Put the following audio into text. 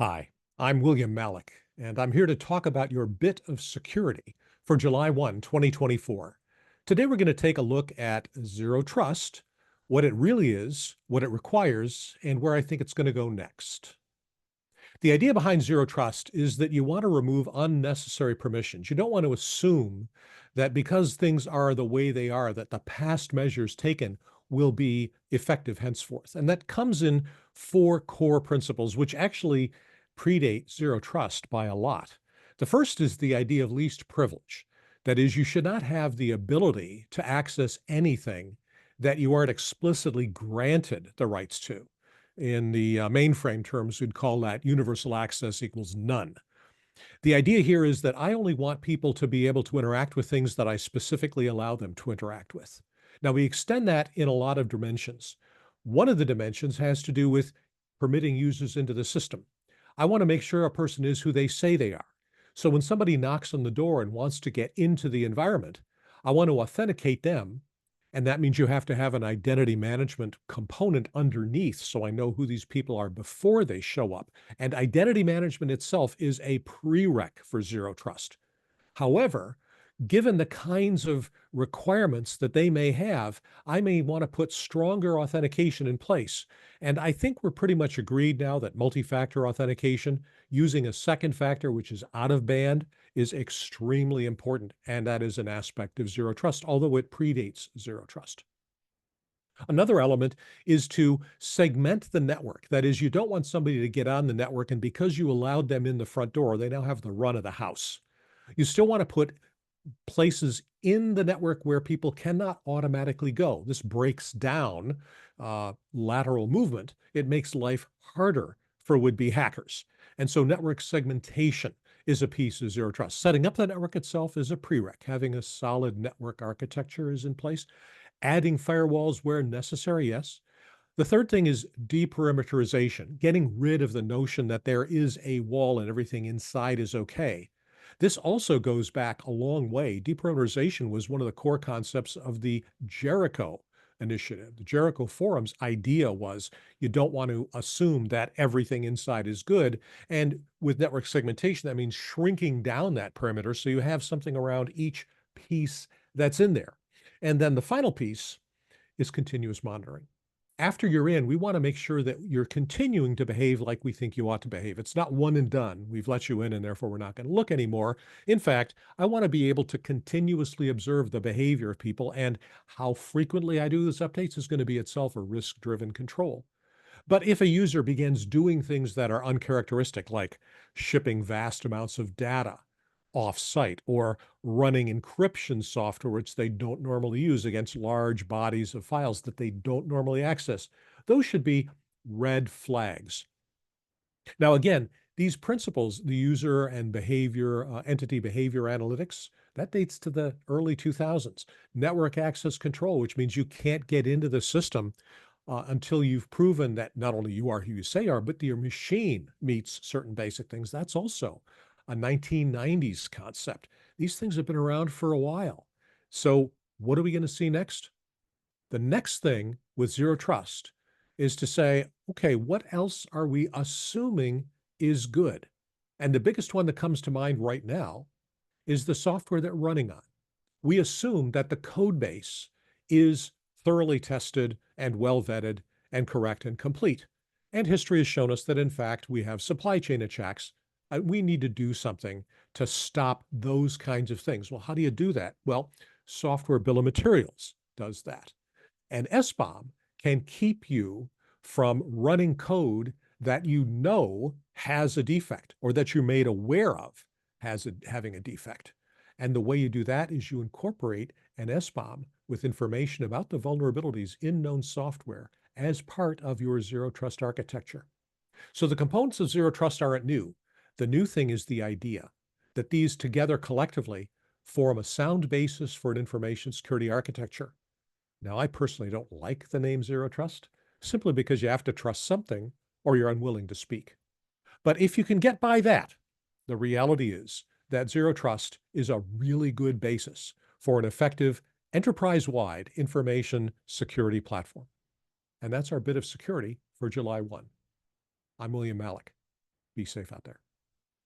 Hi, I'm William Malik, and I'm here to talk about your bit of security for July 1, 2024. Today, we're going to take a look at Zero Trust, what it really is, what it requires, and where I think it's going to go next. The idea behind Zero Trust is that you want to remove unnecessary permissions. You don't want to assume that because things are the way they are, that the past measures taken will be effective henceforth. And that comes in four core principles, which actually predate Zero Trust by a lot. The first is the idea of least privilege. That is, you should not have the ability to access anything that you aren't explicitly granted the rights to. In the mainframe terms, we'd call that universal access equals none. The idea here is that I only want people to be able to interact with things that I specifically allow them to interact with. Now, we extend that in a lot of dimensions. One of the dimensions has to do with permitting users into the system. I want to make sure a person is who they say they are. So when somebody knocks on the door and wants to get into the environment, I want to authenticate them. And that means you have to have an identity management component underneath so I know who these people are before they show up. And identity management itself is a prereq for Zero Trust. However, given the kinds of requirements that they may have, I may want to put stronger authentication in place. And I think we're pretty much agreed now that multi-factor authentication using a second factor, which is out of band, is extremely important. And that is an aspect of Zero Trust, although it predates Zero Trust. Another element is to segment the network. That is, you don't want somebody to get on the network, and because you allowed them in the front door, they now have the run of the house. You still want to put places in the network where people cannot automatically go. This breaks down lateral movement. It makes life harder for would-be hackers. And so network segmentation is a piece of Zero Trust. Setting up the network itself is a prereq. Having a solid network architecture is in place. Adding firewalls where necessary, yes. The third thing is deperimeterization, getting rid of the notion that there is a wall and everything inside is okay. This also goes back a long way. Deperimeterization was one of the core concepts of the Jericho initiative. The Jericho Forum's idea was you don't want to assume that everything inside is good. And with network segmentation, that means shrinking down that perimeter so you have something around each piece that's in there. And then the final piece is continuous monitoring. After you're in, we want to make sure that you're continuing to behave like we think you ought to behave. It's not one and done. We've let you in and therefore we're not going to look anymore. In fact, I want to be able to continuously observe the behavior of people, and how frequently I do those updates is going to be itself a risk-driven control. But if a user begins doing things that are uncharacteristic, like shipping vast amounts of data off-site or running encryption software, which they don't normally use against large bodies of files that they don't normally access, those should be red flags. Now, again, these principles, the user and behavior, entity behavior analytics, that dates to the early 2000s. Network access control, which means you can't get into the system until you've proven that not only you are who you say are, but your machine meets certain basic things. That's also a 1990s concept. These things have been around for a while. So what are we going to see next? The next thing with Zero Trust is to say, okay, what else are we assuming is good? And the biggest one that comes to mind right now is the software that we're running on. We assume that the code base is thoroughly tested and well vetted and correct and complete. And history has shown us that, in fact, we have supply chain attacks. We need to do something to stop those kinds of things. Well, how do you do that? Well, software bill of materials does that. And SBOM can keep you from running code that you know has a defect or that you're made aware of having a defect. And the way you do that is you incorporate an SBOM with information about the vulnerabilities in known software as part of your Zero Trust architecture. So the components of Zero Trust aren't new. The new thing is the idea that these together collectively form a sound basis for an information security architecture. Now, I personally don't like the name Zero Trust, simply because you have to trust something or you're unwilling to speak. But if you can get by that, the reality is that Zero Trust is a really good basis for an effective enterprise-wide information security platform. And that's our bit of security for July 1. I'm William Malik. Be safe out there.